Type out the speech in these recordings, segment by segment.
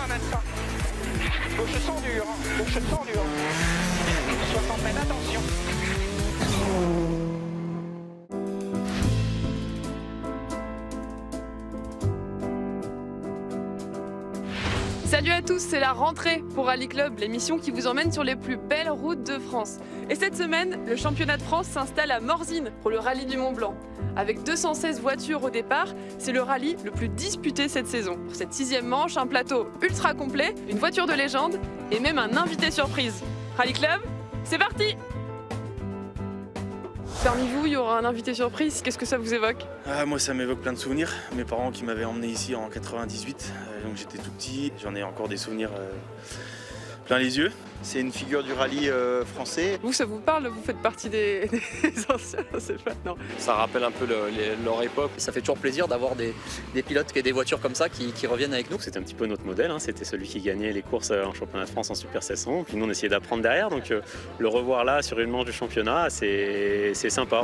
en même temps. Gauche sans dur, gauche sans dur. 60 mètres, attention. Salut à tous, c'est la rentrée pour Rallye Club, l'émission qui vous emmène sur les plus belles routes de France. Et cette semaine, le championnat de France s'installe à Morzine pour le rallye du Mont Blanc. Avec 216 voitures au départ, c'est le rallye le plus disputé cette saison. Pour cette 6e manche, un plateau ultra complet, une voiture de légende et même un invité surprise. Rallye Club, c'est parti! Parmi vous, il y aura un invité surprise, qu'est-ce que ça vous évoque? Moi ça m'évoque plein de souvenirs, mes parents qui m'avaient emmené ici en 98, donc j'étais tout petit, j'en ai encore des souvenirs plein les yeux. C'est une figure du rallye français. Vous, ça vous parle? Vous faites partie des anciens, c'est pas, non. Ça rappelle un peu leur époque. Ça fait toujours plaisir d'avoir des pilotes et des voitures comme ça qui reviennent avec nous. C'était un petit peu notre modèle, hein. C'était celui qui gagnait les courses en championnat de France en Super 700. Puis nous on essayait d'apprendre derrière, donc le revoir là sur une manche du championnat, c'est sympa.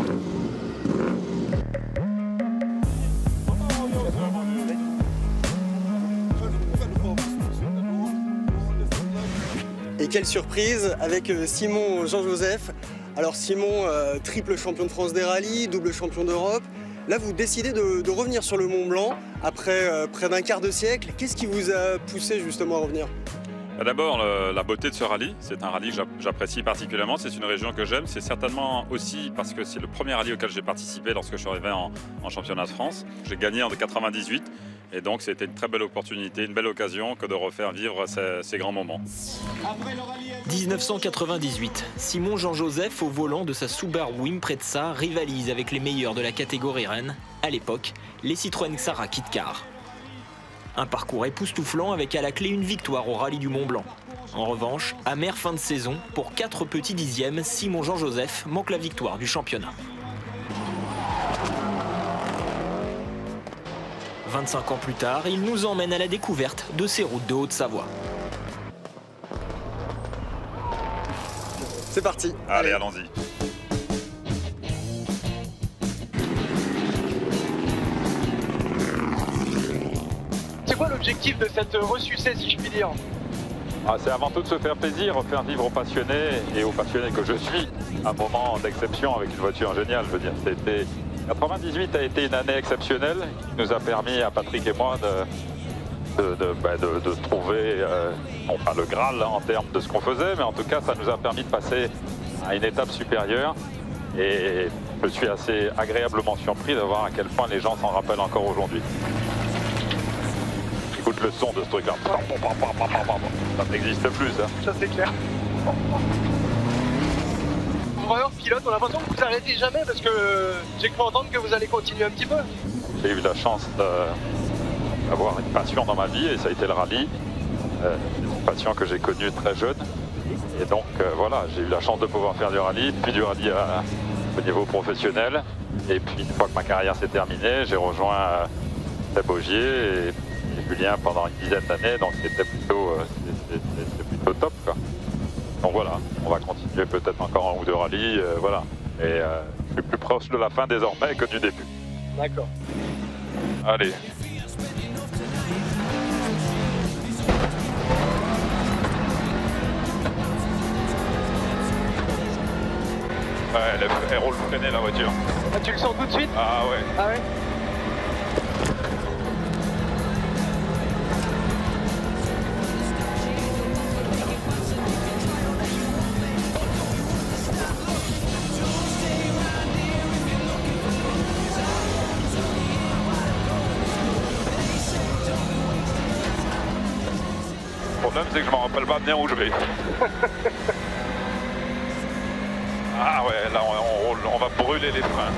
Et quelle surprise avec Simon Jean-Joseph. Alors Simon, triple champion de France des rallyes, double champion d'Europe. Là, vous décidez de revenir sur le Mont Blanc après près d'un quart de siècle. Qu'est-ce qui vous a poussé justement à revenir? D'abord, la beauté de ce rallye. C'est un rallye que j'apprécie particulièrement. C'est une région que j'aime. C'est certainement aussi parce que c'est le premier rallye auquel j'ai participé lorsque je suis arrivé en championnat de France. J'ai gagné en 98 et donc c'était une très belle opportunité, une belle occasion que de refaire vivre ces grands moments. 1998, Simon Jean-Joseph au volant de sa Subaru Impreza rivalise avec les meilleurs de la catégorie Rennes, à l'époque les Citroën Xara Kit-Car. Un parcours époustouflant avec à la clé une victoire au rallye du Mont Blanc. En revanche, amère fin de saison, pour 4 petits dixièmes, Simon Jean-Joseph manque la victoire du championnat. 25 ans plus tard, il nous emmène à la découverte de ces routes de Haute-Savoie. C'est parti. Allez, allons-y. C'est quoi l'objectif de cette ressucée, si je puis dire? C'est avant tout de se faire plaisir, faire vivre aux passionnés et aux passionnés que je suis un moment d'exception avec une voiture géniale. Je veux dire, 98 a été une année exceptionnelle qui nous a permis à Patrick et moi de trouver, non pas le Graal en termes de ce qu'on faisait, mais en tout cas ça nous a permis de passer à une étape supérieure. Et je suis assez agréablement surpris de voir à quel point les gens s'en rappellent encore aujourd'hui. Écoute le son de ce truc-là. Ça n'existe plus, ça. Ça, c'est clair. Convoyeur, pilote, on a l'impression que vous n'arrêtez jamais parce que j'ai cru entendre que vous allez continuer un petit peu. J'ai eu la chance d'avoir une passion dans ma vie et ça a été le rallye. Une passion que j'ai connue très jeune. Et donc voilà, j'ai eu la chance de pouvoir faire du rallye, puis du rallye au niveau professionnel. Et puis une fois que ma carrière s'est terminée, j'ai rejoint Seb Ogier et Julien pendant une dizaine d'années, donc c'était plutôt top, quoi. Donc voilà, on va continuer peut-être encore un ou deux rallyes, voilà. Et je suis plus proche de la fin désormais que du début. D'accord. Allez. Ouais, elle roule freinée la voiture. Ah, tu le sens tout de suite? Ah ouais. Ah ouais? Le problème, c'est que je m'en rappelle pas bien où je vais. Ah ouais, là on roule, on va brûler les freins.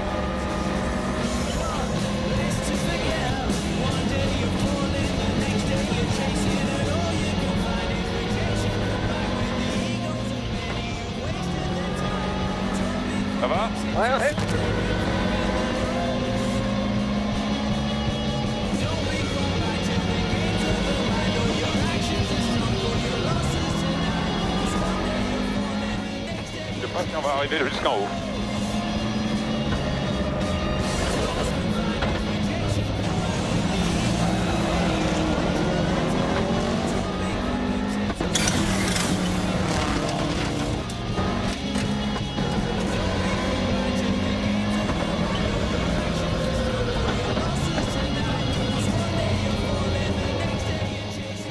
Ça va? Ouais. Je sais pas si on va arriver jusqu'en haut.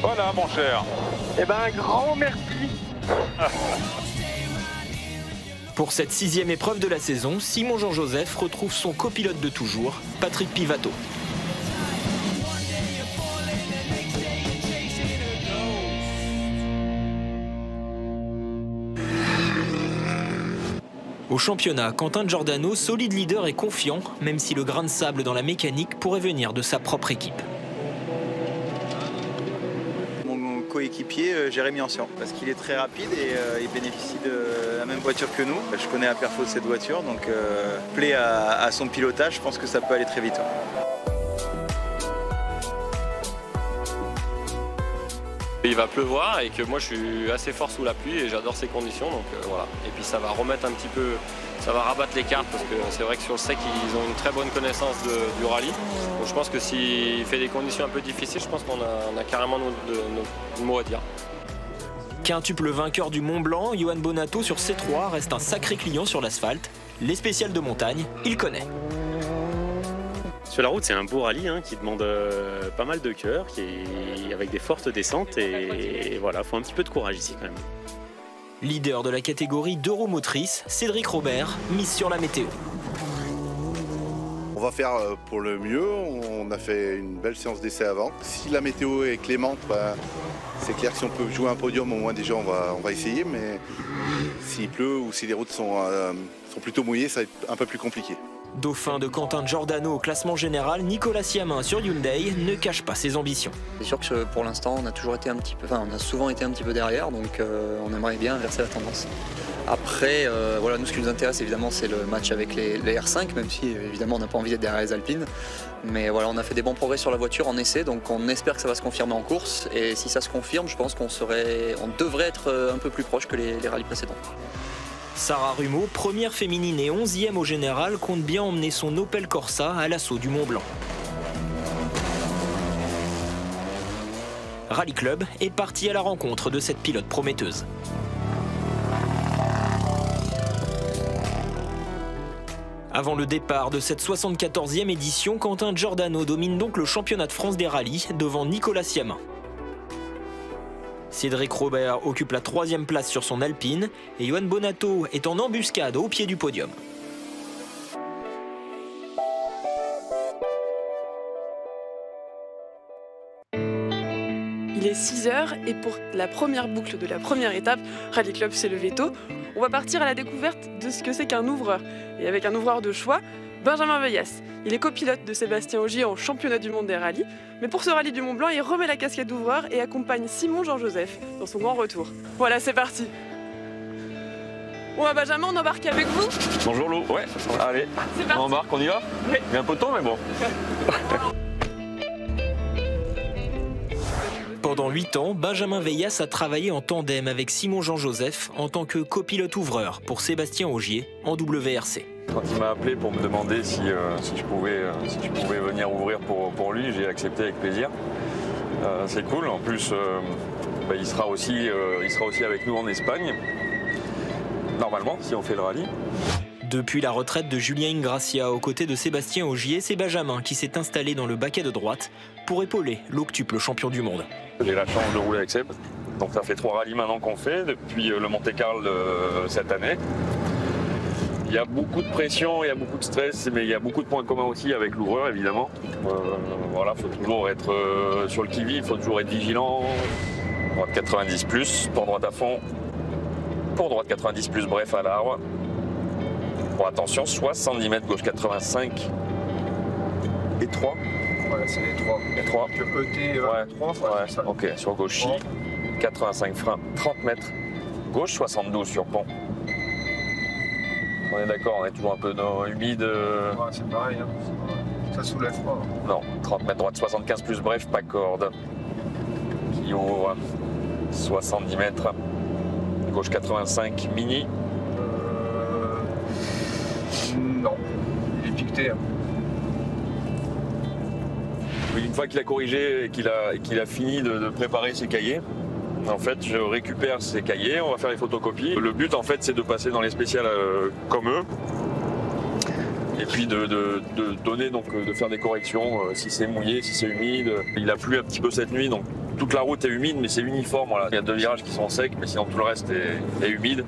Voilà mon cher. Eh ben un grand merci. Pour cette 6e épreuve de la saison, Simon Jean-Joseph retrouve son copilote de toujours, Patrick Pivato. Au championnat, Quentin Giordano, solide leader et confiant, même si le grain de sable dans la mécanique pourrait venir de sa propre équipe. Mon coéquipier Jérémy Ancien, parce qu'il est très rapide et il bénéficie de la même voiture que nous. Je connais à perfo cette voiture, donc plaît à son pilotage, je pense que ça peut aller très vite. Il va pleuvoir et que moi je suis assez fort sous la pluie et j'adore ces conditions, donc voilà. Et puis ça va remettre un petit peu, ça va rabattre les cartes parce que c'est vrai que sur le sec ils ont une très bonne connaissance du rallye. Donc je pense que s'il fait des conditions un peu difficiles, je pense qu'on a carrément nos mots à dire. Quintuple vainqueur du Mont Blanc, Johan Bonato sur C3 reste un sacré client sur l'asphalte. Les spéciales de montagne, il connaît. Sur la route, c'est un beau rallye qui demande pas mal de cœur, avec des fortes descentes. Et voilà, il faut un petit peu de courage ici quand même. Leader de la catégorie deux roues motrices, Cédric Robert mise sur la météo. On va faire pour le mieux. On a fait une belle séance d'essai avant. Si la météo est clémente, c'est clair que si on peut jouer un podium, au moins déjà on va essayer. Mais s'il pleut ou si les routes sont plutôt mouillées, ça va être un peu plus compliqué. Dauphin de Quentin Giordano au classement général, Nicolas Siamin sur Hyundai ne cache pas ses ambitions. C'est sûr que pour l'instant, on a souvent été un petit peu derrière, donc on aimerait bien inverser la tendance. Après, voilà, nous ce qui nous intéresse évidemment, c'est le match avec les R5, même si évidemment on n'a pas envie d'être derrière les Alpines. Mais voilà, on a fait des bons progrès sur la voiture en essai, donc on espère que ça va se confirmer en course. Et si ça se confirme, je pense qu'on devrait être un peu plus proche que les rallyes précédents. Sarah Rumeau, première féminine et 11e au général, compte bien emmener son Opel Corsa à l'assaut du Mont Blanc. Rally Club est parti à la rencontre de cette pilote prometteuse. Avant le départ de cette 74e édition, Quentin Giordano domine donc le championnat de France des rallyes devant Nicolas Siamin. Cédric Robert occupe la 3e place sur son Alpine et Johan Bonato est en embuscade au pied du podium. Il est 6h et pour la première boucle de la première étape, Rally Club s'est levé tôt. On va partir à la découverte de ce que c'est qu'un ouvreur. Et avec un ouvreur de choix, Benjamin Veillasse. Il est copilote de Sébastien Ogier en championnat du monde des rallyes. Mais pour ce rallye du Mont Blanc, il remet la casquette d'ouvreur et accompagne Simon Jean-Joseph dans son grand retour. Voilà, c'est parti. Bon, Benjamin, on embarque avec vous? Bonjour Lou, ouais, allez, on embarque, on y va? Oui. Il y a un peu de temps, mais bon. Pendant 8 ans, Benjamin Veillasse a travaillé en tandem avec Simon Jean-Joseph en tant que copilote ouvreur pour Sébastien Ogier en WRC. Quand il m'a appelé pour me demander si je pouvais venir ouvrir pour lui, j'ai accepté avec plaisir. C'est cool, en plus il sera aussi avec nous en Espagne, normalement, si on fait le rallye. Depuis la retraite de Julien Ingracia aux côtés de Sébastien Ogier, c'est Benjamin qui s'est installé dans le baquet de droite pour épauler l'octuple champion du monde. J'ai la chance de rouler avec Seb, donc ça fait 3 rallyes maintenant qu'on fait, depuis le Monte-Carlo cette année. Il y a beaucoup de pression, il y a beaucoup de stress, mais il y a beaucoup de points communs aussi avec l'ouvreur évidemment. Voilà, il faut toujours être sur le qui-vive, il faut toujours être vigilant. Droite 90 plus, pour droite à fond, pour droite 90 plus, bref à l'arbre. Bon, attention, 70 mètres, gauche 85 et 3. Voilà, c'est les 3. Et 3. Tu peux côté 3, ouais, ok, sur gauche, 85 freins, 30 mètres, gauche 72 sur pont. On est d'accord, on est toujours un peu humide. Ouais, c'est pareil, hein. Ça soulève pas. Non, 30 mètres droite, 75 plus, bref, pas corde. Qui ouvre 70 mètres, gauche 85, mini. Non, il est piqueté. Hein. Oui, une fois qu'il a corrigé et qu'il a fini de préparer ses cahiers, en fait, je récupère ces cahiers, on va faire les photocopies. Le but, en fait, c'est de passer dans les spéciales comme eux. Et puis de donner, donc, de faire des corrections si c'est mouillé, si c'est humide. Il a plu un petit peu cette nuit, donc Toute la route est humide, mais c'est uniforme. Voilà. Il y a 2 virages qui sont secs, mais sinon tout le reste est humide.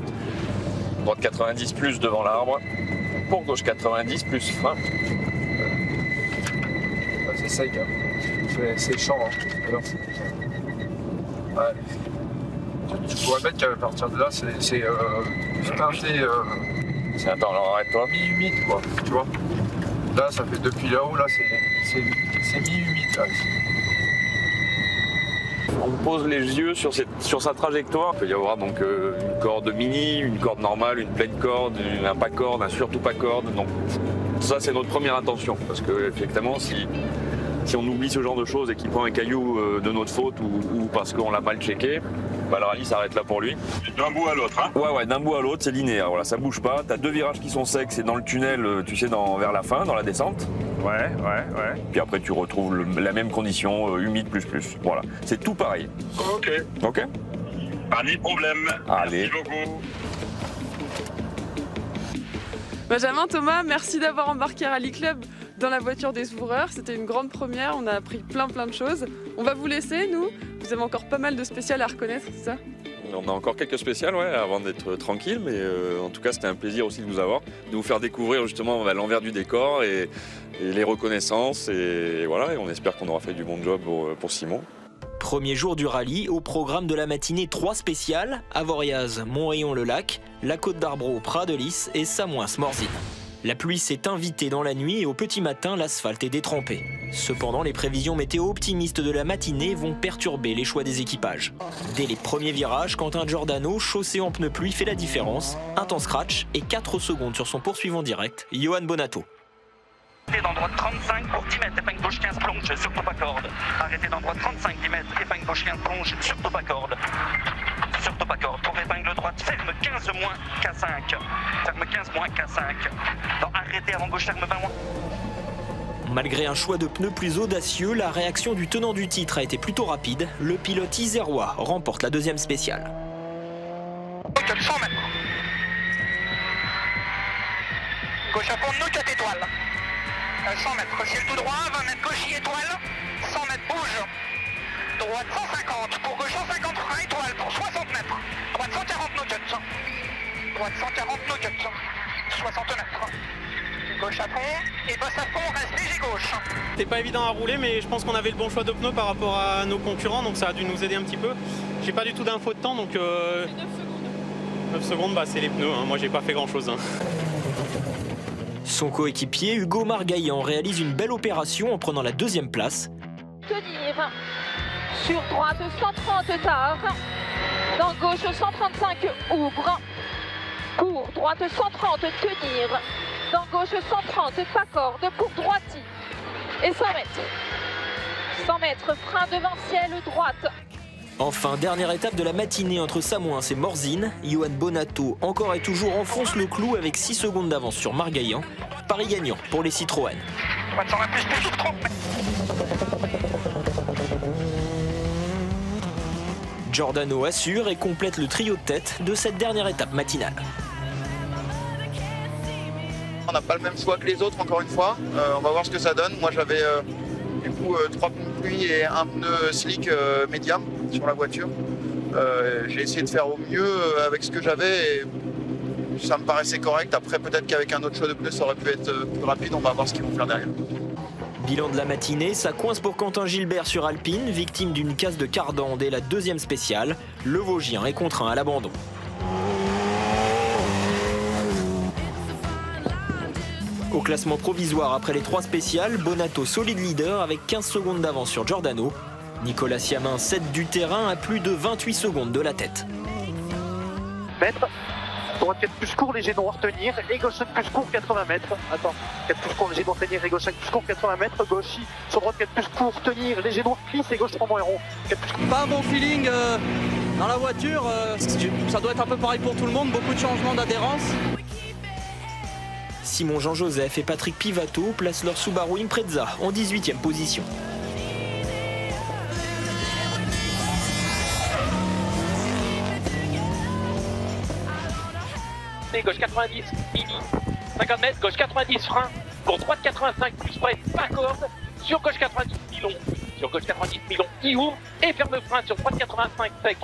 Droite 90 plus devant l'arbre. Pour gauche 90 plus frein. C'est sec, hein. C'est champ. Hein. Alors, ouais. Tu pourrais mettre qu'à partir de là, c'est teinté. Attends, alors arrête-toi. Mi-humide, quoi. Tu vois. Là, ça fait depuis là-haut, là, c'est mi-humide. Là. On pose les yeux sur sa trajectoire. Il peut y avoir donc une corde mini, une corde normale, une pleine corde, un pas corde, un surtout pas corde. Donc ça c'est notre première intention parce que effectivement si on oublie ce genre de choses et qu'il prend un caillou de notre faute ou parce qu'on l'a mal checké, bah, le rallye s'arrête là pour lui. D'un bout à l'autre, hein? Ouais, d'un bout à l'autre, c'est linéaire, voilà, ça bouge pas. T'as 2 virages qui sont secs, c'est dans le tunnel, tu sais, vers la fin, dans la descente. Ouais. Puis après, tu retrouves la même condition, humide plus. Voilà, c'est tout pareil. Ok. Pas de problème. Allez. Merci beaucoup. Benjamin, Thomas, merci d'avoir embarqué Rally Club dans la voiture des ouvreurs. C'était une grande première, on a appris plein de choses. On va vous laisser, nous. Vous avez encore pas mal de spéciales à reconnaître, c'est ça? On a encore quelques spéciales avant d'être tranquille, mais en tout cas c'était un plaisir aussi de vous avoir, de vous faire découvrir justement l'envers du décor et les reconnaissances et voilà, et on espère qu'on aura fait du bon job pour Simon. Premier jour du rallye, au programme de la matinée 3 spéciales, Avoriaz, Montrayon-le-Lac, la Côte d'Arbreau, Prat-de-Lys et Samoins-Morzine. La pluie s'est invitée dans la nuit et au petit matin, l'asphalte est détrempé. Cependant, les prévisions météo optimistes de la matinée vont perturber les choix des équipages. Dès les premiers virages, Quentin Giordano, chaussé en pneus pluie, fait la différence. Un temps scratch et 4 secondes sur son poursuivant direct, Johan Bonato. Arrêtez dans droite 35 pour 10 mètres, épingle gauche 15 plonge, surtout pas corde. Arrêtez dans droite 35, 10 mètres, épingle gauche 15 plonge, surtout pas corde. Surtout pas corde, pour épingle droite, ferme 15 moins K5. Ferme 15 moins K5. Non, arrêtez avant gauche, ferme 20 moins. Malgré un choix de pneus plus audacieux, la réaction du tenant du titre a été plutôt rapide. Le pilote isérois remporte la 2e spéciale. 100 mètres. Gauche à fond, nous 4 étoiles. 100 mètres, ciel tout droit, 20 mètres gauche étoile, 100 mètres bouge. Droite 150, pour gauche 150, frein étoile pour 60 mètres. Droite 140 no-cut. Droite 140 no-cut. 60 mètres. Gauche à fond, et bosse à fond, reste léger gauche. C'était pas évident à rouler, mais je pense qu'on avait le bon choix de pneus par rapport à nos concurrents, donc ça a dû nous aider un petit peu. J'ai pas du tout d'infos de temps, donc 9 secondes, bah, c'est les pneus, hein. Moi j'ai pas fait grand chose. Hein. Son coéquipier Hugo Margaillan réalise une belle opération en prenant la 2e place. Tenir sur droite 130 tard, dans gauche 135 ouvre, pour droite 130 tenir, dans gauche 130 pas corde pour droiti et 100 mètres. 100 mètres frein devant ciel droite. Enfin, dernière étape de la matinée entre Samoins et Morzine, Johan Bonato encore et toujours enfonce le clou avec 6 secondes d'avance sur Margaillan. Paris gagnant pour les Citroën. Giordano assure et complète le trio de tête de cette dernière étape matinale. On n'a pas le même choix que les autres encore une fois, on va voir ce que ça donne. Moi j'avais du coup 3 pneus de pluie et un pneu slick médium sur la voiture. J'ai essayé de faire au mieux avec ce que j'avais et ça me paraissait correct. Après peut-être qu'avec un autre choix de pneus ça aurait pu être plus rapide, on va voir ce qu'ils vont faire derrière. Bilan de la matinée, ça coince pour Quentin Gilbert sur Alpine, victime d'une casse de cardan dès la 2e spéciale. Le Vosgien est contraint à l'abandon. Au classement provisoire après les 3 spéciales, Bonato solide leader avec 15 secondes d'avance sur Giordano. Nicolas Siamin cède du terrain à plus de 28 secondes de la tête. Mètres, droite 4 plus court, léger droit retenir, et gauche 5 plus court 80 mètres. Attends, 4 plus court, léger droit retenir, et gauche 5 plus court 80 mètres, gauche sur droite 4 plus court, tenir, léger droit glisse, et gauche 3 moins rond. Pas un bon feeling dans la voiture, ça doit être un peu pareil pour tout le monde, beaucoup de changements d'adhérence. Simon Jean-Joseph et Patrick Pivato placent leur Subaru Impreza en 18e position. Gauche 90, mini, 50 mètres, gauche 90, frein, pour droite 85, plus près, pas corde, sur gauche 90, pilon, Sur gauche 90, Milon qui ouvre et ferme frein sur droite 85 sec.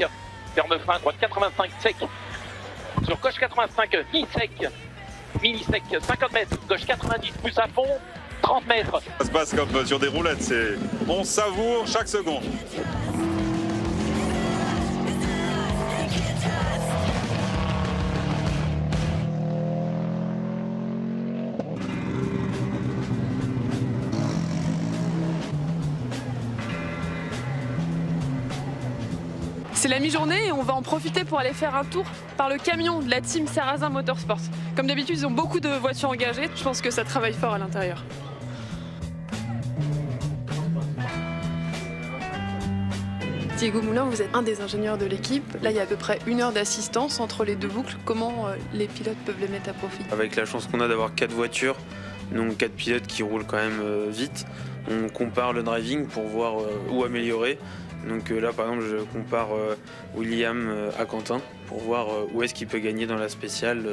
Ferme frein, droite 85 sec. Sur gauche 85, mini sec, 50 mètres. Gauche 90, plus à fond, 30 mètres. Ça se passe comme sur des roulettes, on savoure chaque seconde. C'est la mi-journée et on va en profiter pour aller faire un tour par le camion de la team Sarrazin Motorsport. Comme d'habitude, ils ont beaucoup de voitures engagées. Je pense que ça travaille fort à l'intérieur. Diego Moulin, vous êtes un des ingénieurs de l'équipe. Là, il y a à peu près 1 heure d'assistance entre les deux boucles. Comment les pilotes peuvent les mettre à profit? Avec la chance qu'on a d'avoir 4 voitures, donc 4 pilotes qui roulent quand même vite, on compare le driving pour voir où améliorer. Donc là, par exemple, je compare William à Quentin pour voir où est-ce qu'il peut gagner dans la spéciale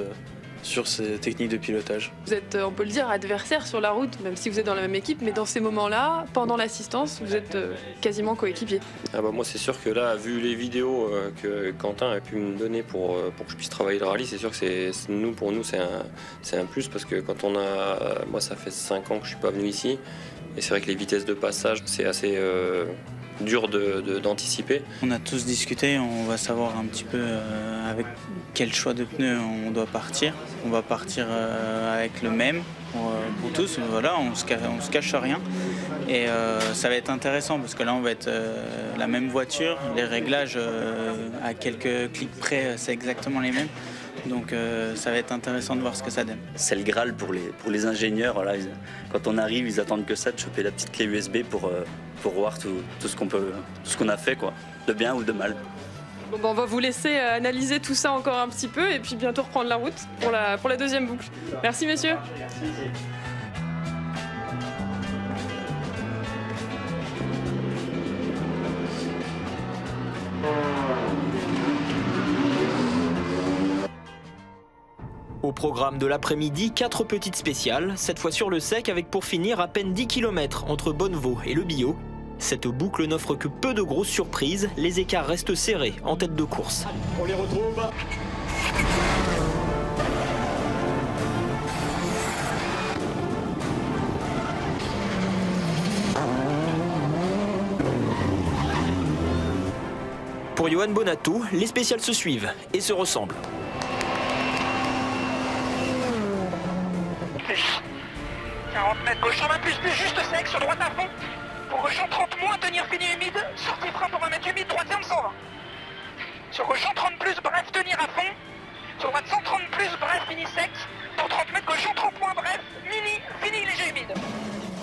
sur ces techniques de pilotage. Vous êtes, on peut le dire, adversaires sur la route, même si vous êtes dans la même équipe, mais dans ces moments-là, pendant l'assistance, vous êtes quasiment coéquipiers. Ah bah moi, c'est sûr que là, vu les vidéos que Quentin a pu me donner pour que je puisse travailler le rallye, c'est sûr que pour nous, c'est un plus parce que quand moi, ça fait 5 ans que je suis pas venu ici, et c'est vrai que les vitesses de passage, c'est assez dur d'anticiper. On a tous discuté, on va savoir un petit peu avec quel choix de pneus on doit partir. On va partir avec le même pour tous, voilà, on se cache rien. Et ça va être intéressant parce que là on va être la même voiture, les réglages à quelques clics près c'est exactement les mêmes. Donc ça va être intéressant de voir ce que ça donne. C'est le Graal pour les ingénieurs. Voilà, quand on arrive, ils attendent que ça, de choper la petite clé USB pour voir tout ce qu'on a fait, quoi, de bien ou de mal. Bon, on va vous laisser analyser tout ça encore un petit peu et puis bientôt reprendre la route pour la deuxième boucle. Merci messieurs. Au programme de l'après-midi, 4 petites spéciales, cette fois sur le sec avec pour finir à peine 10 km entre Bonnevaux et le Bio. Cette boucle n'offre que peu de grosses surprises, les écarts restent serrés en tête de course. On les retrouve. Pour Johan Bonato, les spéciales se suivent et se ressemblent. 40 mètres gauche 120 plus juste sec sur droite à fond. Pour gauche 30 moins, tenir fini humide. Sortie frein pour 1 mètre humide, droite ferme 120. Sur gauche 30 plus, bref, tenir à fond. Sur droite 130 plus, bref, fini sec. Pour 30 mètres gauche 30 moins, bref, fini léger humide.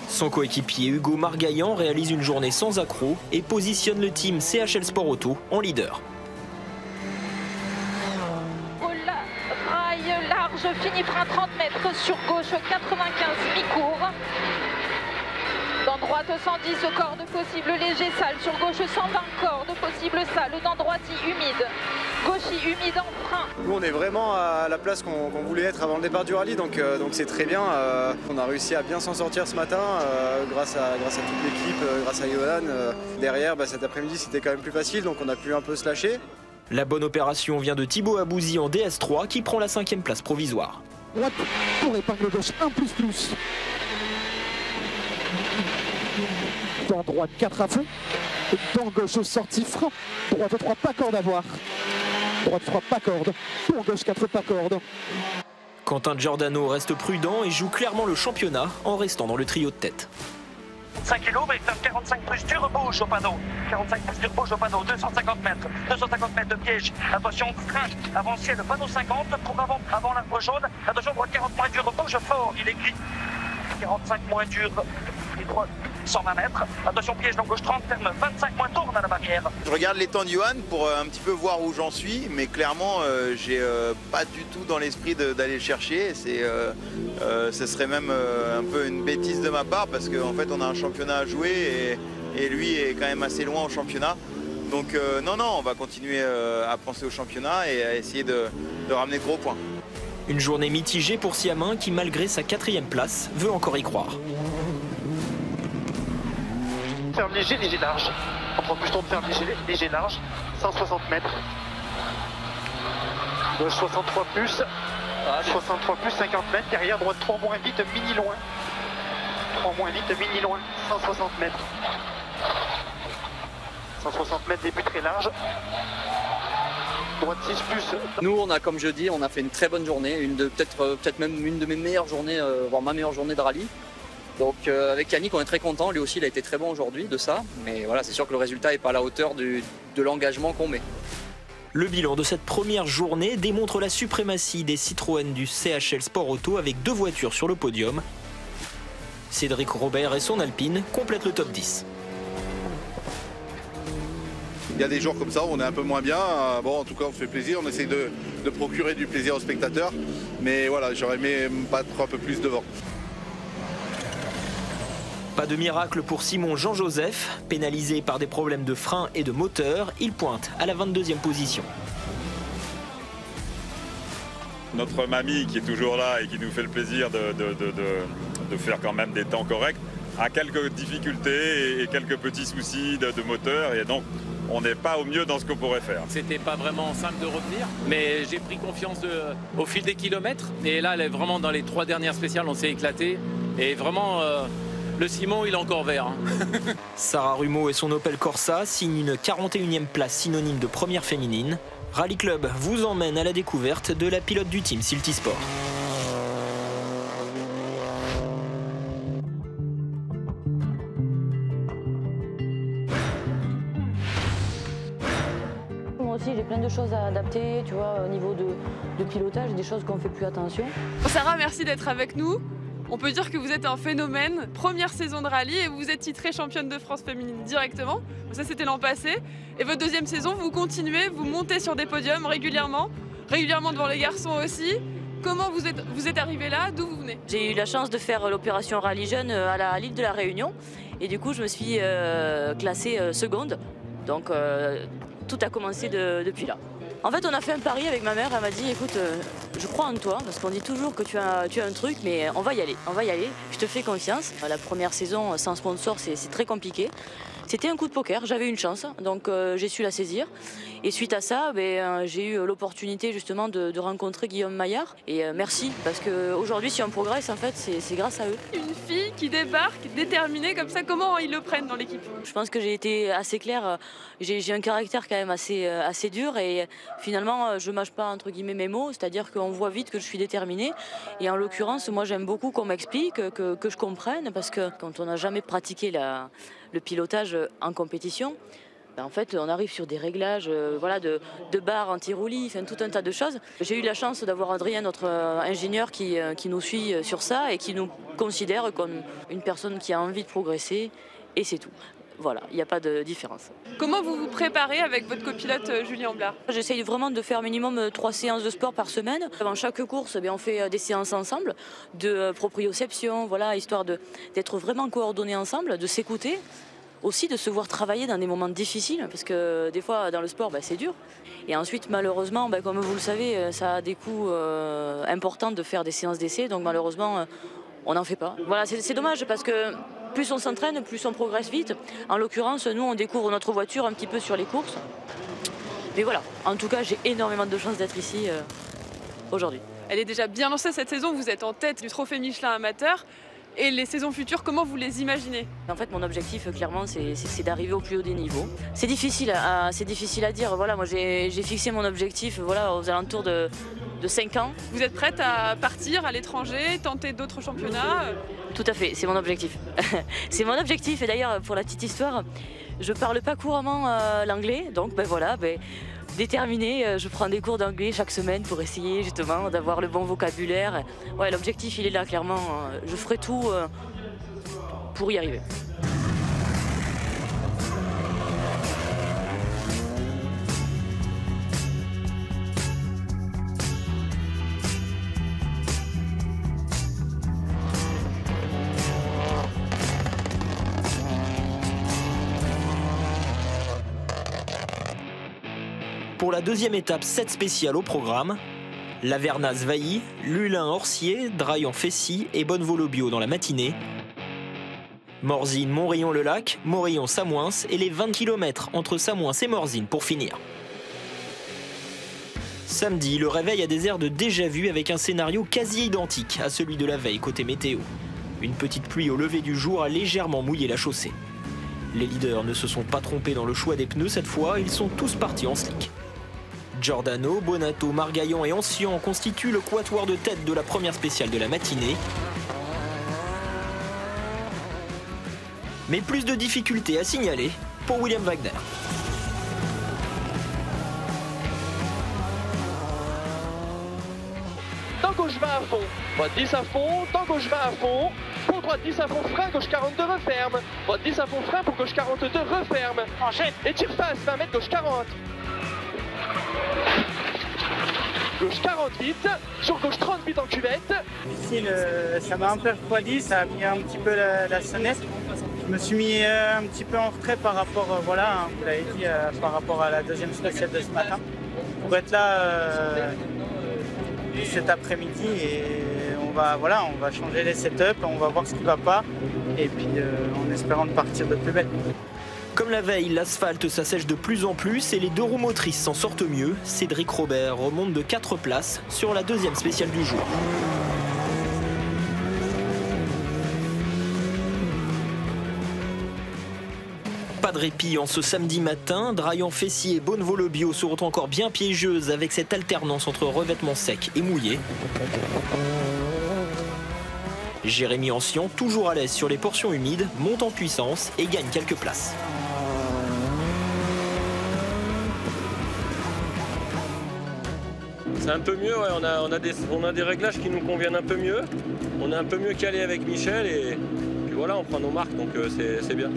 Son coéquipier Hugo Margaillan réalise une journée sans accroc et positionne le team CHL Sport Auto en leader. Large, fini frein 30 mètres, sur gauche 95 mi-court. Dans droite 110 corde possible léger sale, sur gauche 120 corde possible sale, dans droite humide. Gauche humide en frein. Nous on est vraiment à la place qu'on voulait être avant le départ du rallye, donc c'est très bien. On a réussi à bien s'en sortir ce matin grâce à toute l'équipe, grâce à Johan. Derrière cet après-midi c'était quand même plus facile, donc on a pu un peu se lâcher. La bonne opération vient de Thibaut Abouzi en DS3 qui prend la 5e place provisoire. Droite pour épingle gauche 1++. Dans droite 4 à fond. Dans gauche sortie frein. Droite 3 pas corde à voir. Droite 3 pas corde. Dans gauche 4 pas corde. Quentin Giordano reste prudent et joue clairement le championnat en restant dans le trio de tête. 5 kg, vecteur 45 plus dur bouge au panneau. 45 plus dur bouge au panneau, 250 mètres. 250 mètres de piège. Attention, frein, avancier, le panneau 50, pour avant l'arbre jaune. Attention, droite 40 moins dur, bouge fort, il est gris. 45 moins dur, et droite 120 mètres. Attention, piège, donc gauche 30, ferme 25 moins, tourne à la barrière. Je regarde les temps de Johan pour un petit peu voir où j'en suis, mais clairement, j'ai pas du tout dans l'esprit d'aller le chercher. Ce serait même un peu une bêtise de ma part parce qu'en fait, on a un championnat à jouer et lui est quand même assez loin au championnat. Donc non, on va continuer à penser au championnat et à essayer de ramener de gros points. Une journée mitigée pour Siamin qui, malgré sa 4e place, veut encore y croire. de ferme léger, léger large. Entre piston de ferme léger, léger large, 160 mètres. Gauche 63 plus, 63 plus, 50 mètres. Derrière, droite 3 moins vite, mini loin. 3 moins vite, mini loin, 160 mètres. 160 mètres, début très large. Droite 6 plus. Nous, on a, comme je dis, on a fait une très bonne journée, peut-être même une de mes meilleures journées, voire ma meilleure journée de rallye. Donc avec Yannick, on est très content. Lui aussi, il a été très bon aujourd'hui de ça. Mais voilà, c'est sûr que le résultat n'est pas à la hauteur de l'engagement qu'on met. Le bilan de cette première journée démontre la suprématie des Citroën du CHL Sport Auto avec 2 voitures sur le podium. Cédric Robert et son Alpine complètent le top 10. Il y a des jours comme ça où on est un peu moins bien. Bon, en tout cas, on fait plaisir. On essaye de procurer du plaisir aux spectateurs. Mais voilà, j'aurais aimé me battre un peu plus devant. Pas de miracle pour Simon Jean-Joseph. Pénalisé par des problèmes de frein et de moteur, il pointe à la 22e position. Notre mamie qui est toujours là et qui nous fait le plaisir de faire quand même des temps corrects, a quelques difficultés et quelques petits soucis de moteur. Et donc, on n'est pas au mieux dans ce qu'on pourrait faire. C'était pas vraiment simple de revenir, mais j'ai pris confiance au fil des kilomètres. Et là, vraiment, dans les 3 dernières spéciales, on s'est éclaté. Et vraiment, le Simon, il est encore vert. Hein. Sarah Rumeau et son Opel Corsa signent une 41e place synonyme de première féminine. Rally Club vous emmène à la découverte de la pilote du team Silty Sport. J'ai plein de choses à adapter, tu vois, au niveau de pilotage, des choses qu'on fait plus attention. Sarah, merci d'être avec nous. On peut dire que vous êtes un phénomène. Première saison de rallye et vous êtes titrée championne de France féminine directement. Ça, c'était l'an passé. Et votre deuxième saison, vous continuez, vous montez sur des podiums régulièrement devant les garçons aussi. Comment vous êtes arrivé là? D'où vous venez? J'ai eu la chance de faire l'opération Rallye Jeune à l'île de la Réunion. Et du coup, je me suis classée seconde. Donc, tout a commencé depuis là. En fait, on a fait un pari avec ma mère. Elle m'a dit, écoute, je crois en toi, parce qu'on dit toujours que tu as un truc, mais on va y aller, je te fais confiance. La première saison sans sponsor, c'est très compliqué. C'était un coup de poker, j'avais une chance, donc j'ai su la saisir. Et suite à ça, j'ai eu l'opportunité justement de rencontrer Guillaume Maillard. Et merci, parce qu'aujourd'hui, si on progresse, en fait, c'est grâce à eux. Une fille qui débarque, déterminée comme ça, comment ils le prennent dans l'équipe? Je pense que j'ai été assez claire. J'ai un caractère quand même assez dur et finalement, je mâche pas entre guillemets mes mots, c'est-à-dire qu'on voit vite que je suis déterminée. Et en l'occurrence, moi, j'aime beaucoup qu'on m'explique, que je comprenne, parce que quand on n'a jamais pratiqué le pilotage en compétition, en fait, on arrive sur des réglages de barres anti-roulis, tout un tas de choses. J'ai eu la chance d'avoir Adrien, notre ingénieur, qui nous suit sur ça et qui nous considère comme une personne qui a envie de progresser, et c'est tout. Voilà, il n'y a pas de différence. Comment vous vous préparez avec votre copilote Julien Amblard? J'essaye vraiment de faire minimum 3 séances de sport par semaine. Avant chaque course, on fait des séances ensemble, de proprioception, histoire d'être vraiment coordonnés ensemble, de s'écouter. Aussi de se voir travailler dans des moments difficiles, parce que des fois dans le sport c'est dur. Et ensuite malheureusement, comme vous le savez, ça a des coûts importants de faire des séances d'essai, donc malheureusement on n'en fait pas. Voilà, c'est dommage parce que plus on s'entraîne, plus on progresse vite. En l'occurrence, nous on découvre notre voiture un petit peu sur les courses. Mais voilà, en tout cas j'ai énormément de chance d'être ici aujourd'hui. Elle est déjà bien lancée cette saison, vous êtes en tête du trophée Michelin amateur. Et les saisons futures, comment vous les imaginez? En fait, mon objectif, clairement, c'est d'arriver au plus haut des niveaux. C'est difficile à dire. Voilà, moi, j'ai fixé mon objectif aux alentours de 5 ans. Vous êtes prête à partir à l'étranger, tenter d'autres championnats? Tout à fait, c'est mon objectif. C'est mon objectif. Et d'ailleurs, pour la petite histoire, je parle pas couramment l'anglais. Donc, déterminée, je prends des cours d'anglais chaque semaine pour essayer justement d'avoir le bon vocabulaire. Ouais, l'objectif il est là clairement, je ferai tout pour y arriver. Pour la deuxième étape, 7 spéciales au programme. Lavernas-Vailly, Lulin-Orcier, Draillant-Fessy et Bonnevolobio dans la matinée. Morzine, Montrillon-le-Lac, Morillon-Samouins et les 20 km entre Samouins et Morzine pour finir. Samedi, le réveil a des airs de déjà-vu avec un scénario quasi identique à celui de la veille côté météo. Une petite pluie au lever du jour a légèrement mouillé la chaussée. Les leaders ne se sont pas trompés dans le choix des pneus cette fois, ils sont tous partis en slick. Giordano, Bonato, Margaillan et Ancian constituent le quatuor de tête de la première spéciale de la matinée. Mais plus de difficultés à signaler pour William Wagner. Dans gauche 20 à fond, droite 10 à fond, dans gauche 20 à fond, pour droite 10 à fond, frein, gauche 42, referme, droite 10 à fond, frein, pour gauche 42, referme, enchaîne, et tire face, 20 mètres, gauche 40. Gauche 48, sur gauche 38 en cuvette. Ici, ça m'a un peu refroidi, ça a mis un petit peu la sonnette. Je me suis mis un petit peu en retrait par rapport, voilà, vous l'avez dit, par rapport à la deuxième spéciale de ce matin. Pour être là cet après-midi et on va changer les setups, on va voir ce qui ne va pas et puis en espérant de partir de plus belle. Comme la veille, l'asphalte s'assèche de plus en plus et les deux roues motrices s'en sortent mieux. Cédric Robert remonte de 4 places sur la deuxième spéciale du jour. Pas de répit en ce samedi matin. Draillant-Fessier et Bonneveau-le-Bio seront encore bien piégeuses avec cette alternance entre revêtements secs et mouillés. Jérémy Ancian, toujours à l'aise sur les portions humides, monte en puissance et gagne quelques places. C'est un peu mieux, ouais. on a des réglages qui nous conviennent un peu mieux. On est un peu mieux calé avec Michel et puis voilà, on prend nos marques, donc c'est bien.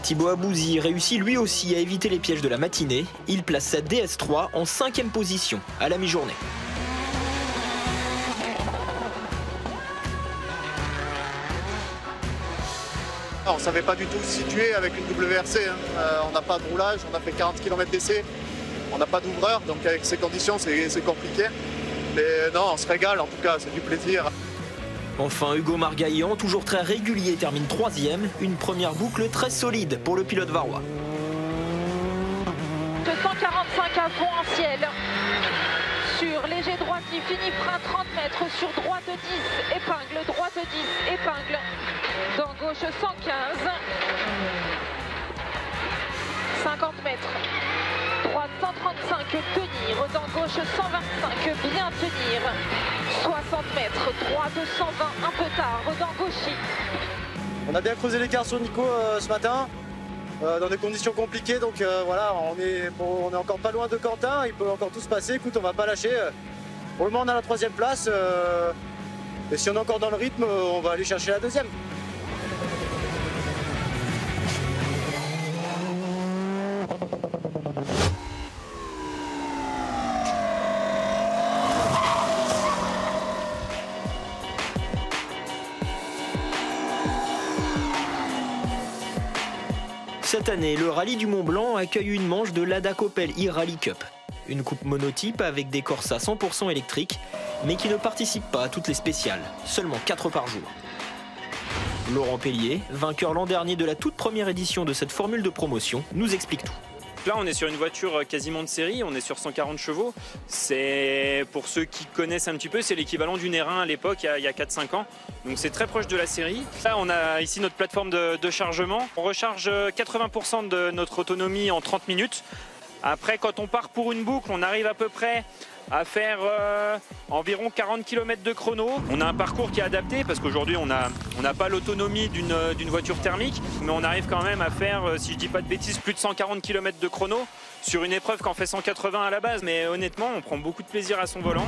Thibaut Abouzi réussit lui aussi à éviter les pièges de la matinée. Il place sa DS3 en 5e position à la mi-journée. On ne savait pas du tout se situer avec une WRC. On n'a pas de roulage, on a fait 40 km d'essai. On n'a pas d'ouvreur, donc avec ces conditions, c'est compliqué. Mais non, on se régale, en tout cas, c'est du plaisir. Enfin, Hugo Margaillan, toujours très régulier, termine 3e. Une première boucle très solide pour le pilote varois. 145 à fond en ciel. Sur léger droite, il finit frein 30 mètres. Sur droite 10, épingle, droite 10, épingle. Dans gauche 115. 50 mètres. Droite 135, tenir. Dans gauche 125, bien tenir. 60 mètres, droite 120, un peu tard. Dans gauche. On a bien creusé l'écart sur Nico ce matin, dans des conditions compliquées. Donc voilà, on est encore pas loin de Quentin. Il peut encore tout se passer. Écoute, on va pas lâcher. Pour le moment, on a la 3e place. Et si on est encore dans le rythme, on va aller chercher la 2e. Cette année, le rallye du Mont-Blanc accueille une manche de l'Ada Coppel e-Rally Cup. Une coupe monotype avec des Corsa 100% électriques, mais qui ne participe pas à toutes les spéciales, seulement 4 par jour. Laurent Pellier, vainqueur l'an dernier de la toute première édition de cette formule de promotion, nous explique tout. Là, on est sur une voiture quasiment de série, on est sur 140 chevaux. C'est, pour ceux qui connaissent un petit peu, c'est l'équivalent d'une R1 à l'époque, il y a 4-5 ans. Donc c'est très proche de la série. Là, on a ici notre plateforme de chargement. On recharge 80% de notre autonomie en 30 minutes. Après, quand on part pour une boucle, on arrive à peu près à faire environ 40 km de chrono. On a un parcours qui est adapté parce qu'aujourd'hui on n'a pas l'autonomie d'une voiture thermique, mais on arrive quand même à faire, si je dis pas de bêtises, plus de 140 km de chrono sur une épreuve qu'en fait 180 à la base. Mais honnêtement, on prend beaucoup de plaisir à son volant.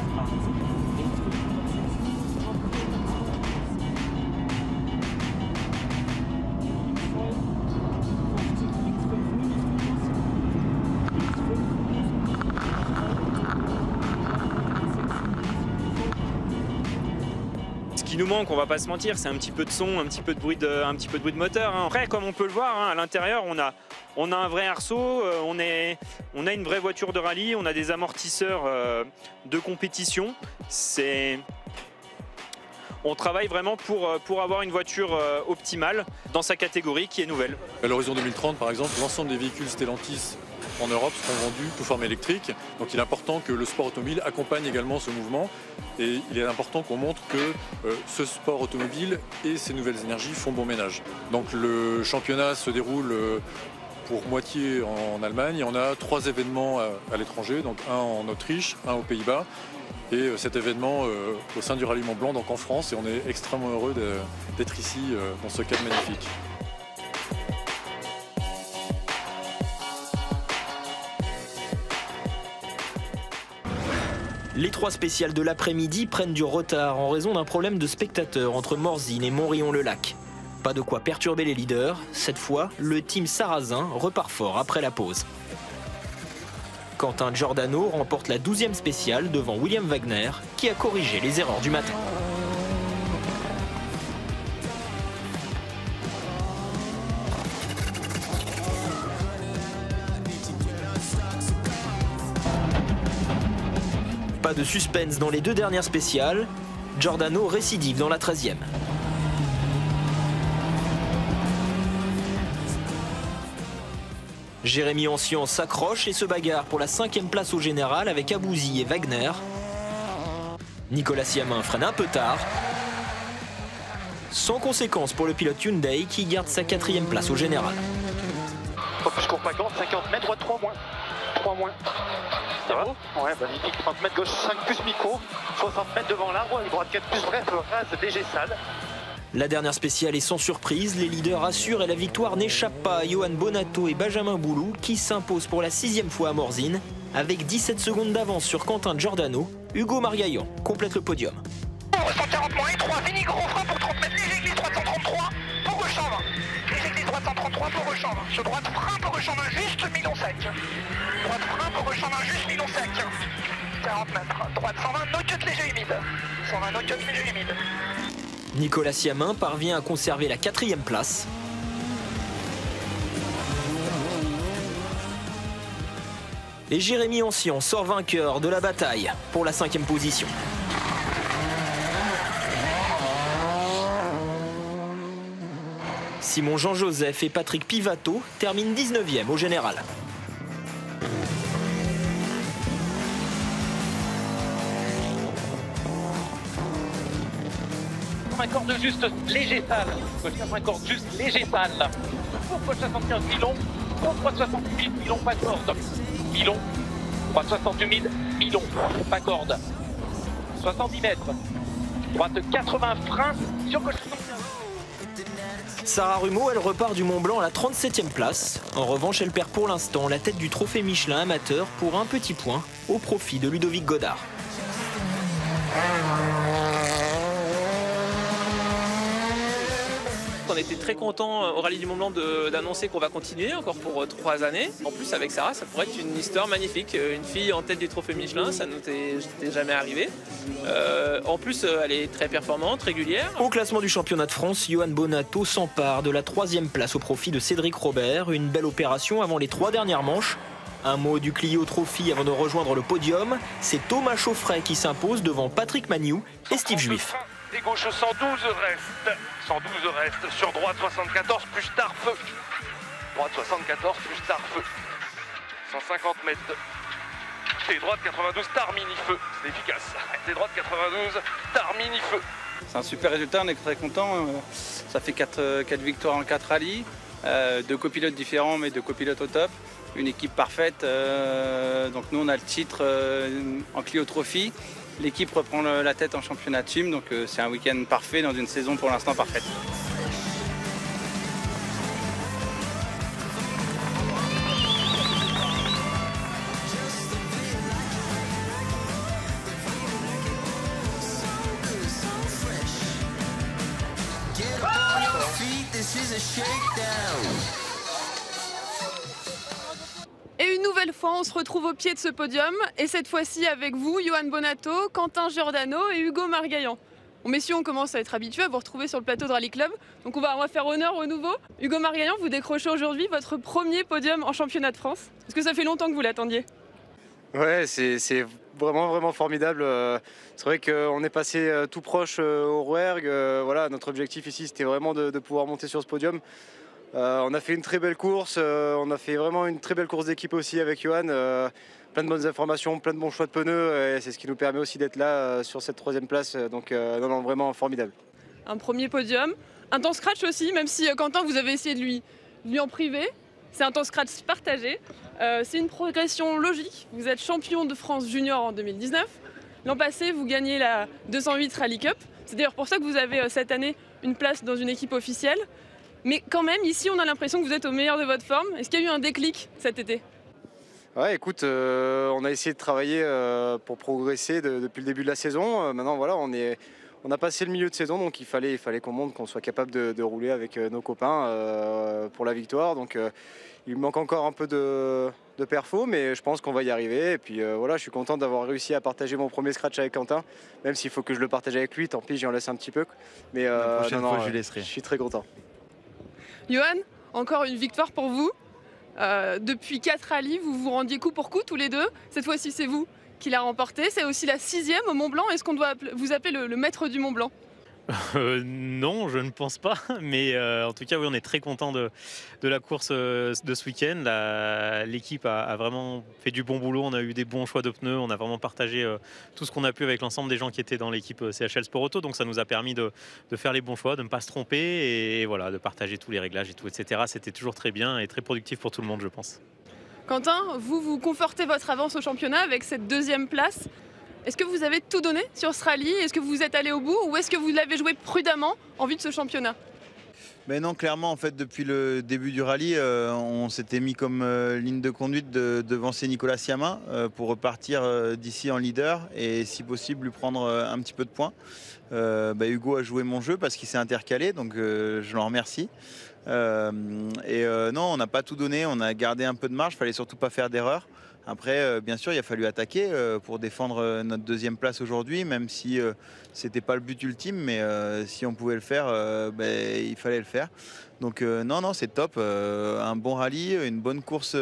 Ce qui nous manque, on va pas se mentir, c'est un petit peu de son, un petit peu de bruit de moteur. Après, comme on peut le voir, à l'intérieur, on a un vrai arceau, on a une vraie voiture de rallye, on a des amortisseurs de compétition. On travaille vraiment pour avoir une voiture optimale dans sa catégorie qui est nouvelle. À l'horizon 2030, par exemple, l'ensemble des véhicules Stellantis en Europe seront vendus sous forme électrique. Donc il est important que le sport automobile accompagne également ce mouvement. Et il est important qu'on montre que ce sport automobile et ces nouvelles énergies font bon ménage. Donc le championnat se déroule pour moitié en Allemagne. Et on a 3 événements à l'étranger, donc un en Autriche, un aux Pays-Bas. Et cet événement au sein du Rallye Mont Blanc, donc en France. Et on est extrêmement heureux d'être ici dans ce cadre magnifique. Les 3 spéciales de l'après-midi prennent du retard en raison d'un problème de spectateurs entre Morzine et Montrion-le-Lac. Pas de quoi perturber les leaders. Cette fois, le team sarrasin repart fort après la pause. Quentin Giordano remporte la 12e spéciale devant William Wagner qui a corrigé les erreurs du matin. Pas de suspense dans les 2 dernières spéciales. Giordano récidive dans la 13e. Jérémy Ancien s'accroche et se bagarre pour la 5e place au général avec Abouzi et Wagner. Nicolas Siamin freine un peu tard. Sans conséquence pour le pilote Hyundai qui garde sa 4e place au général. Plus court pas 50 mètres, droite 3 moins. 3 moins. Ça va? Ouais, magnifique. 30 mètres gauche 5 plus Miko. 60 mètres devant l'arbre, droite 4 plus bref, rase léger sale. La dernière spéciale est sans surprise, les leaders assurent et la victoire n'échappe pas à Johan Bonato et Benjamin Boulou qui s'imposent pour la 6e fois à Morzine. Avec 17 secondes d'avance sur Quentin Giordano, Hugo Margaillan complète le podium. 140 moins et 3, fini gros frein pour 30 mètres, léger glisse 333 pour Rechambre. Léger glisse 333 pour Rechambre. Sur droite frein pour Rechambre, juste Milon sec. Droite frein pour Rechambre, juste Milon sec. 40 mètres, droite 120, no cut léger humide. 120 no cut léger humide. Nicolas Siamin parvient à conserver la 4e place. Et Jérémy Ancien sort vainqueur de la bataille pour la 5e position. Simon Jean-Joseph et Patrick Pivato terminent 19e au général. Un corde juste léger sale. Un corde juste léger sale. Pour 75 Milon. Pour 368 Milon, pas de corde. Milon. 368 Milon, pas corde. 70 mètres. Droite 80 freins sur gauche. Sarah Rumeau, elle repart du Mont Blanc à la 37e place. En revanche, elle perd pour l'instant la tête du trophée Michelin amateur pour un petit point au profit de Ludovic Godard. On était très contents au Rallye du Mont Blanc d'annoncer qu'on va continuer encore pour 3 années. En plus avec Sarah, ça pourrait être une histoire magnifique. Une fille en tête du trophée Michelin, ça ne nous était jamais arrivé. En plus, elle est très performante, régulière. Au classement du championnat de France, Johan Bonato s'empare de la 3e place au profit de Cédric Robert. Une belle opération avant les 3 dernières manches. Un mot du Clio Trophy avant de rejoindre le podium. C'est Thomas Chauffret qui s'impose devant Patrick Magnoux et Steve Juif. Et gauche 112 reste. 112 reste. Sur droite 74 plus tard feu. Droite 74 plus tard feu. 150 mètres. Et droite 92 tard mini feu. C'est efficace. Et droite 92 tard mini feu. C'est un super résultat, on est très content. Ça fait 4 victoires en 4 rallyes. 2 copilotes différents mais 2 copilotes au top. Une équipe parfaite. Donc nous on a le titre en Clio Trophy. L'équipe reprend la tête en championnat de Tume, donc c'est un week-end parfait dans une saison pour l'instant parfaite. Et une nouvelle fois, on se retrouve au pied de ce podium, et cette fois-ci avec vous, Johan Bonato, Quentin Giordano et Hugo Margaillan. Bon, messieurs, on commence à être habitués à vous retrouver sur le plateau de Rallye Club, donc on va faire honneur au nouveau. Hugo Margaillan, vous décrochez aujourd'hui votre premier podium en championnat de France. Est-ce que ça fait longtemps que vous l'attendiez? Ouais, c'est vraiment formidable. C'est vrai qu'on est passé tout proche au Rouergue. Voilà, notre objectif ici, c'était vraiment de pouvoir monter sur ce podium. On a fait une très belle course. On a fait vraiment une très belle course d'équipe aussi avec Johan. Plein de bonnes informations, plein de bons choix de pneus. Et c'est ce qui nous permet aussi d'être là sur cette 3e place. Donc non, vraiment formidable. Un premier podium. Un temps scratch aussi, même si Quentin, vous avez essayé de lui en priver. C'est un temps scratch partagé. C'est une progression logique. Vous êtes champion de France junior en 2019. L'an passé, vous gagnez la 208 Rally Cup. C'est d'ailleurs pour ça que vous avez cette année une place dans une équipe officielle. Mais quand même, ici, on a l'impression que vous êtes au meilleur de votre forme. Est-ce qu'il y a eu un déclic cet été ? Ouais, écoute, on a essayé de travailler pour progresser depuis le début de la saison. Maintenant, voilà, on a passé le milieu de saison, donc il fallait qu'on montre qu'on soit capable de rouler avec nos copains pour la victoire. Donc il manque encore un peu de perfo, mais je pense qu'on va y arriver. Et puis voilà, je suis content d'avoir réussi à partager mon premier scratch avec Quentin, même s'il faut que je le partage avec lui, tant pis, j'en laisse un petit peu. Mais la prochaine fois, je lui laisserai. Je suis très content. Johan, encore une victoire pour vous. Depuis 4 rallyes, vous vous rendiez coup pour coup tous les deux. Cette fois-ci, c'est vous qui l'a remporté. C'est aussi la 6e au Mont Blanc. Est-ce qu'on doit vous appeler le maître du Mont Blanc ? Non, je ne pense pas, mais en tout cas oui, on est très content de la course de ce week-end. L'équipe a vraiment fait du bon boulot, on a eu des bons choix de pneus, on a vraiment partagé tout ce qu'on a pu avec l'ensemble des gens qui étaient dans l'équipe CHL Sport Auto, donc ça nous a permis de faire les bons choix, de ne pas se tromper et voilà, de partager tous les réglages et tout, etc. C'était toujours très bien et très productif pour tout le monde, je pense. Quentin, vous confortez votre avance au championnat avec cette 2e place. Est-ce que vous avez tout donné sur ce rallye ? Est-ce que vous êtes allé au bout ou est-ce que vous l'avez joué prudemment en vue de ce championnat ? Ben non, clairement, en fait, depuis le début du rallye, on s'était mis comme ligne de conduite de devancer Nicolas Siamin pour repartir d'ici en leader et si possible lui prendre un petit peu de points. Hugo a joué mon jeu parce qu'il s'est intercalé, donc je l'en remercie. Non, on n'a pas tout donné, on a gardé un peu de marge, il fallait surtout pas faire d'erreur. Après, bien sûr, il a fallu attaquer pour défendre notre 2e place aujourd'hui, même si c'était pas le but ultime, mais si on pouvait le faire, il fallait le faire. Donc non, c'est top. Un bon rallye, une bonne course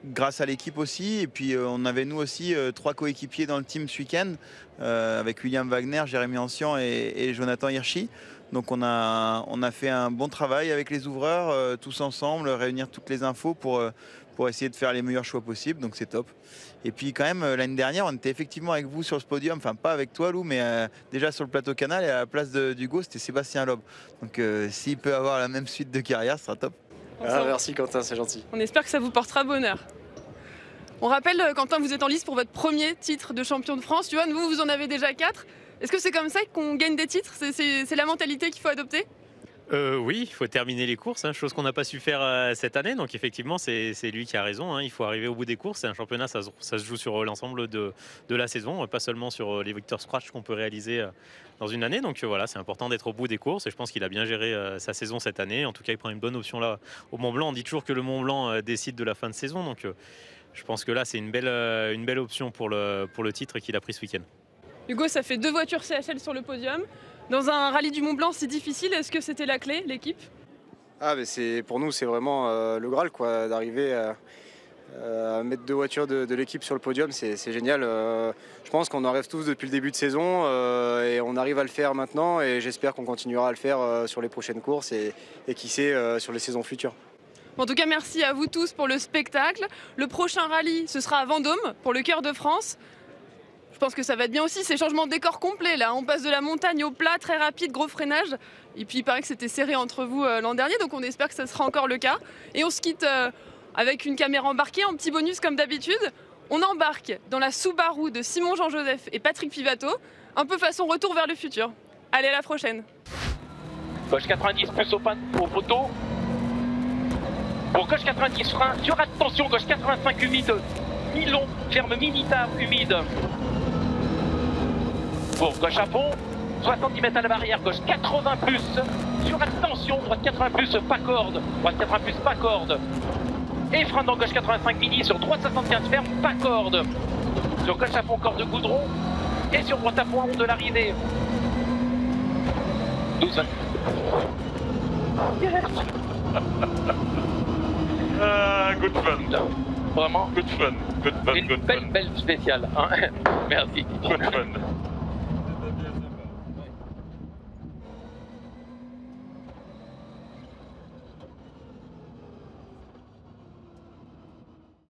grâce à l'équipe aussi. Et puis on avait nous aussi 3 coéquipiers dans le team ce week-end, avec William Wagner, Jérémy Ancian et Jonathan Hirschi. Donc on a fait un bon travail avec les ouvreurs, tous ensemble, réunir toutes les infos pour essayer de faire les meilleurs choix possibles, donc c'est top. Et puis quand même, l'année dernière, on était effectivement avec vous sur ce podium, enfin pas avec toi Lou, mais déjà sur le plateau Canal, et à la place d'Hugo, c'était Sébastien Loeb. Donc s'il peut avoir la même suite de carrière, ce sera top. Merci Quentin, c'est gentil. On espère que ça vous portera bonheur. On rappelle, Quentin, vous êtes en lice pour votre premier titre de champion de France. Johan, vous en avez déjà 4. Est-ce que c'est comme ça qu'on gagne des titres ? C'est la mentalité qu'il faut adopter ? Oui, il faut terminer les courses, chose qu'on n'a pas su faire cette année. Donc effectivement, c'est lui qui a raison. Il faut arriver au bout des courses. C'est un championnat, ça se joue sur l'ensemble de la saison, pas seulement sur les victoires scratch qu'on peut réaliser dans une année. Donc voilà, c'est important d'être au bout des courses. Et je pense qu'il a bien géré sa saison cette année. En tout cas, il prend une bonne option là au Mont Blanc. On dit toujours que le Mont Blanc décide de la fin de saison. Donc je pense que là, c'est une belle option pour le titre qu'il a pris ce week-end. Hugo, ça fait 2 voitures CHL sur le podium. Dans un rallye du Mont Blanc, c'est difficile. Est-ce que c'était la clé, l'équipe ? Pour nous, c'est vraiment le Graal, quoi, d'arriver à mettre 2 voitures de l'équipe sur le podium. C'est génial. Je pense qu'on en rêve tous depuis le début de saison et on arrive à le faire maintenant. Et j'espère qu'on continuera à le faire sur les prochaines courses et qui sait, sur les saisons futures. En tout cas, merci à vous tous pour le spectacle. Le prochain rallye, ce sera à Vendôme, pour le Cœur de France. Je pense que ça va être bien aussi, ces changements de décor complets là. On passe de la montagne au plat, très rapide, gros freinage. Et puis il paraît que c'était serré entre vous l'an dernier, donc on espère que ça sera encore le cas. Et on se quitte avec une caméra embarquée, en petit bonus comme d'habitude. On embarque dans la Subaru de Simon Jean-Joseph et Patrick Pivato, un peu façon retour vers le futur. Allez, à la prochaine. Gauche 90 plus au poteau. Pour gauche 90 frein, sur attention, gauche 85 humide. Mi-long, ferme mini-tard humide. Pour gauche à fond, 70 mètres à la barrière, gauche 80 plus. Sur attention, droite 80 plus, pas corde. Droite 80 plus, pas corde. Et frein dans gauche 85 mini, sur droite 75 ferme, pas corde. Sur gauche à fond, corde de goudron. Et sur droite à fond, rond de l'arrivée. 12. Yes. Good fun. Vraiment. Good fun. Une belle spéciale. Hein. Merci. Good fun.